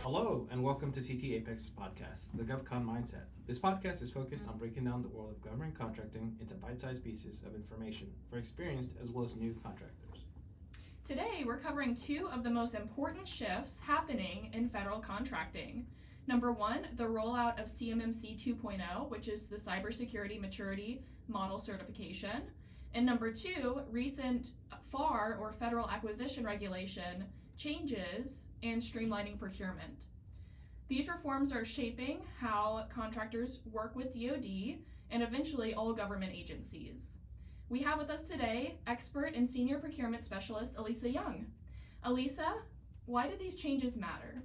Hello, and welcome to CT Apex's podcast, the GovCon Mindset. This podcast is focused on breaking down the world of government contracting into bite-sized pieces of information for experienced as well as new contractors. Today, we're covering two of the most important shifts happening in federal contracting. Number one, the rollout of CMMC 2.0, which is the Cybersecurity Maturity Model Certification. And number two, recent FAR, or Federal Acquisition Regulation, changes and streamlining procurement. These reforms are shaping how contractors work with DoD and eventually all government agencies. We have with us today expert and senior procurement specialist Allisa Young. Allisa, why do these changes matter?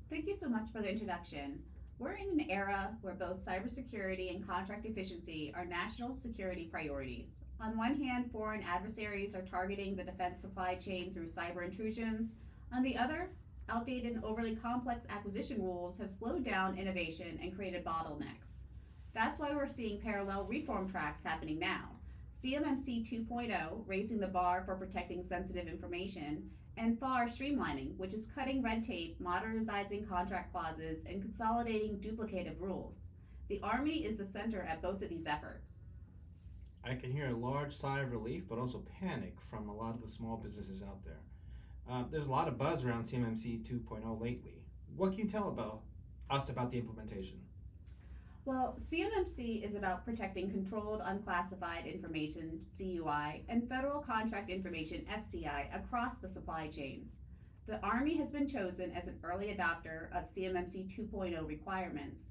Thank you so much for the introduction. We're in an era where both cybersecurity and contract efficiency are national security priorities. On one hand, foreign adversaries are targeting the defense supply chain through cyber intrusions. On the other, outdated and overly complex acquisition rules have slowed down innovation and created bottlenecks. That's why we're seeing parallel reform tracks happening now. CMMC 2.0, raising the bar for protecting sensitive information, and FAR streamlining, which is cutting red tape, modernizing contract clauses, and consolidating duplicative rules. The Army is the center at both of these efforts. I can hear a large sigh of relief, but also panic from a lot of the small businesses out there. There's a lot of buzz around CMMC 2.0 lately. What can you tell us about the implementation? Well, CMMC is about protecting controlled unclassified information, CUI, and federal contract information, FCI, across the supply chains. The Army has been chosen as an early adopter of CMMC 2.0 requirements.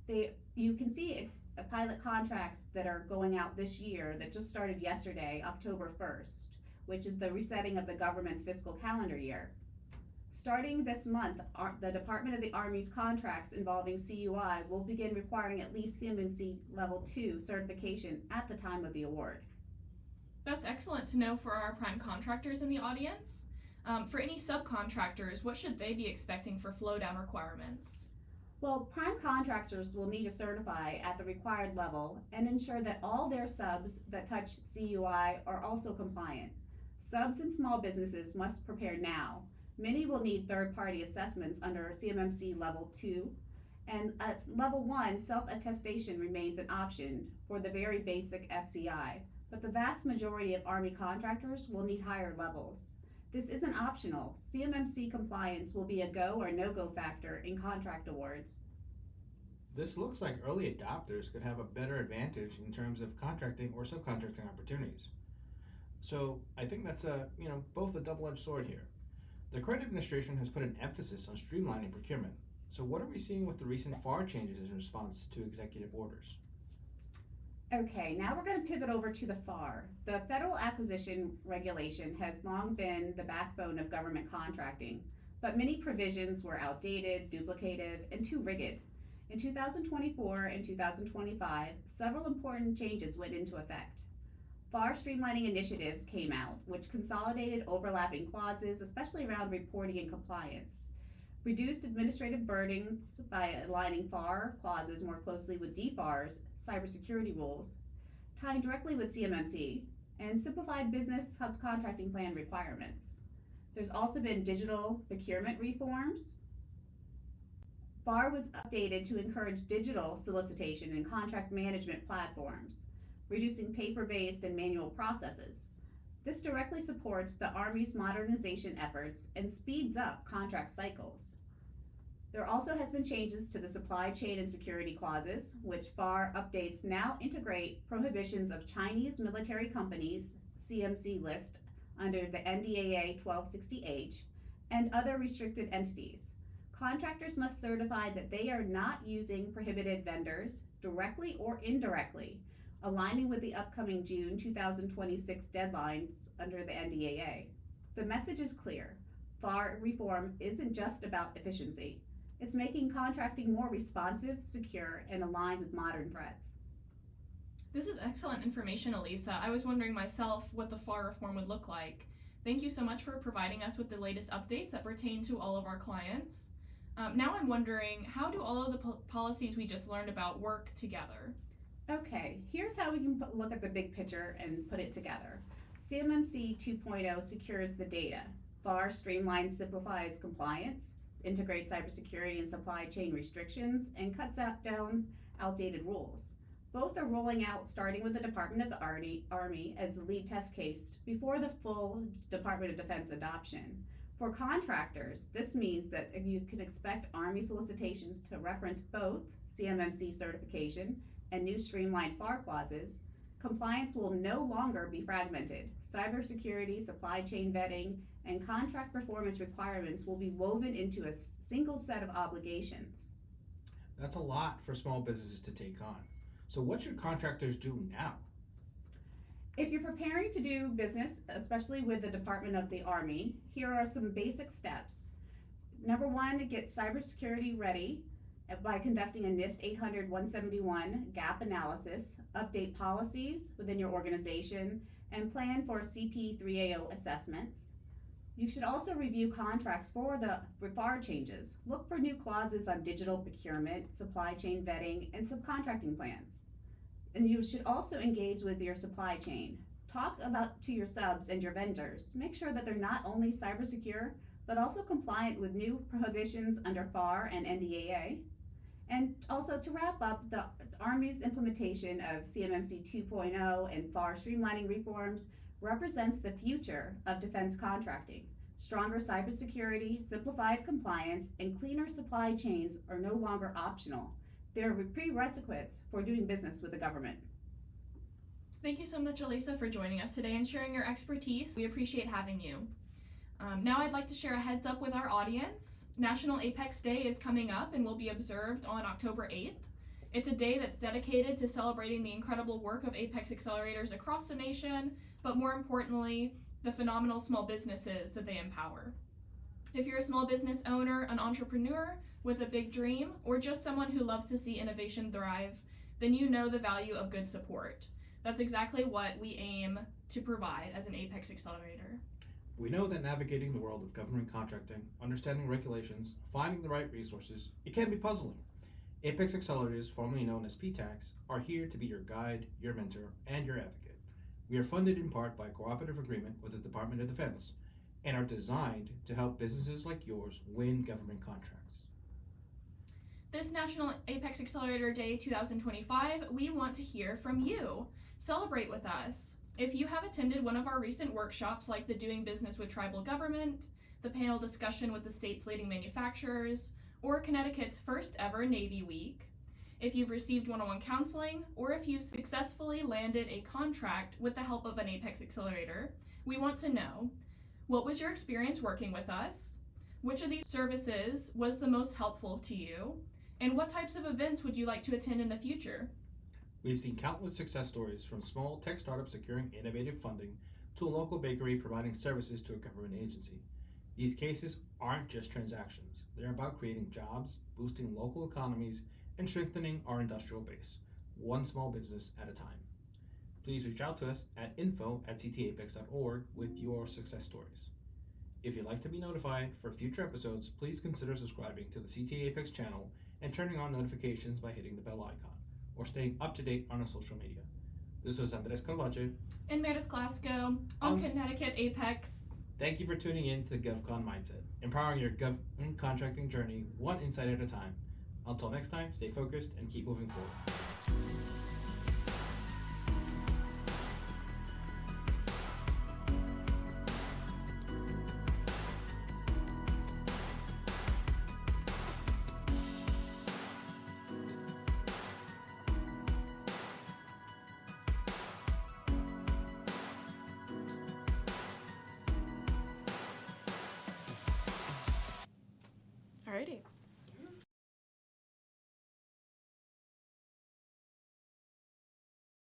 You can see pilot contracts that are going out this year that just started yesterday, October 1st, which is the resetting of the government's fiscal calendar year. Starting this month, the Department of the Army's contracts involving CUI will begin requiring at least CMMC Level 2 certification at the time of the award. That's excellent to know for our prime contractors in the audience. For any subcontractors, what should they be expecting for flow-down requirements? Well, prime contractors will need to certify at the required level and ensure that all their subs that touch CUI are also compliant. Subs and small businesses must prepare now. Many will need third-party assessments under CMMC Level 2, and at Level 1, self-attestation remains an option for the very basic FCI, but the vast majority of Army contractors will need higher levels. This isn't optional. CMMC compliance will be a go or no-go factor in contract awards. This looks like early adopters could have a better advantage in terms of contracting or subcontracting opportunities. So I think that's both a double-edged sword here. The current administration has put an emphasis on streamlining procurement. So what are we seeing with the recent FAR changes in response to executive orders? Okay, now we're going to pivot over to the FAR. The Federal Acquisition Regulation has long been the backbone of government contracting, but many provisions were outdated, duplicative, and too rigid. In 2024 and 2025, several important changes went into effect. FAR streamlining initiatives came out, which consolidated overlapping clauses, especially around reporting and compliance, reduced administrative burdens by aligning FAR clauses more closely with DFAR's cybersecurity rules, tying directly with CMMC, and simplified business subcontracting plan requirements. There's also been digital procurement reforms. FAR was updated to encourage digital solicitation and contract management platforms, reducing paper-based and manual processes. This directly supports the Army's modernization efforts and speeds up contract cycles. There also has been changes to the supply chain and security clauses, which FAR updates now integrate prohibitions of Chinese military companies, CMC list, under the NDAA 1260H, and other restricted entities. Contractors must certify that they are not using prohibited vendors, directly or indirectly, aligning with the upcoming June 2026 deadlines under the NDAA. The message is clear. FAR reform isn't just about efficiency. It's making contracting more responsive, secure, and aligned with modern threats. This is excellent information, Allisa. I was wondering myself what the FAR reform would look like. Thank you so much for providing us with the latest updates that pertain to all of our clients. Now I'm wondering, how do all of the policies we just learned about work together? Okay, here's how we can look at the big picture and put it together. CMMC 2.0 secures the data. FAR streamlines, simplifies compliance. integrates cybersecurity and supply chain restrictions, and cuts down outdated rules. Both are rolling out starting with the Department of the Army as the lead test case before the full Department of Defense adoption. For contractors, this means that you can expect Army solicitations to reference both CMMC certification and new streamlined FAR clauses. Compliance will no longer be fragmented. Cybersecurity, supply chain vetting, and contract performance requirements will be woven into a single set of obligations. That's a lot for small businesses to take on. So what should contractors do now? If you're preparing to do business, especially with the Department of the Army, here are some basic steps. Number one, get cybersecurity ready by conducting a NIST 800-171 gap analysis, update policies within your organization, and plan for CP3AO assessments. You should also review contracts for the FAR changes. Look for new clauses on digital procurement, supply chain vetting, and subcontracting plans. And you should also engage with your supply chain. Talk to your subs and your vendors. Make sure that they're not only cyber secure, but also compliant with new prohibitions under FAR and NDAA. And also to wrap up, the Army's implementation of CMMC 2.0 and FAR streamlining reforms represents the future of defense contracting. Stronger cybersecurity, simplified compliance, and cleaner supply chains are no longer optional. They're prerequisites for doing business with the government. Thank you so much, Allisa, for joining us today and sharing your expertise. We appreciate having you. Now I'd like to share a heads up with our audience. National Apex Day is coming up and will be observed on October 8th. It's a day that's dedicated to celebrating the incredible work of Apex accelerators across the nation, but more importantly, the phenomenal small businesses that they empower. If you're a small business owner, an entrepreneur with a big dream, or just someone who loves to see innovation thrive, then you know the value of good support. That's exactly what we aim to provide as an Apex accelerator. We know that navigating the world of government contracting, understanding regulations, finding the right resources, it can be puzzling. Apex Accelerators, formerly known as PTACs, are here to be your guide, your mentor, and your advocate. We are funded in part by a cooperative agreement with the Department of Defense and are designed to help businesses like yours win government contracts. This National Apex Accelerator Day 2025, we want to hear from you. Celebrate with us. If you have attended one of our recent workshops like the Doing Business with Tribal Government, the panel discussion with the state's leading manufacturers, or Connecticut's first ever Navy Week, if you've received one-on-one counseling, or if you've successfully landed a contract with the help of an Apex Accelerator, we want to know, what was your experience working with us? Which of these services was the most helpful to you? And what types of events would you like to attend in the future? We've seen countless success stories from small tech startups securing innovative funding to a local bakery providing services to a government agency. These cases aren't just transactions. They're about creating jobs, boosting local economies, and strengthening our industrial base, one small business at a time. Please reach out to us at info@ctapex.org with your success stories. If you'd like to be notified for future episodes, please consider subscribing to the CTA Apex channel and turning on notifications by hitting the bell icon, or staying up to date on our social media. This was Andres Carvache And Meredith Glasgow on Connecticut Apex. Thank you for tuning in to the GovCon Mindset, empowering your government contracting journey one insight at a time. Until next time, stay focused and keep moving forward.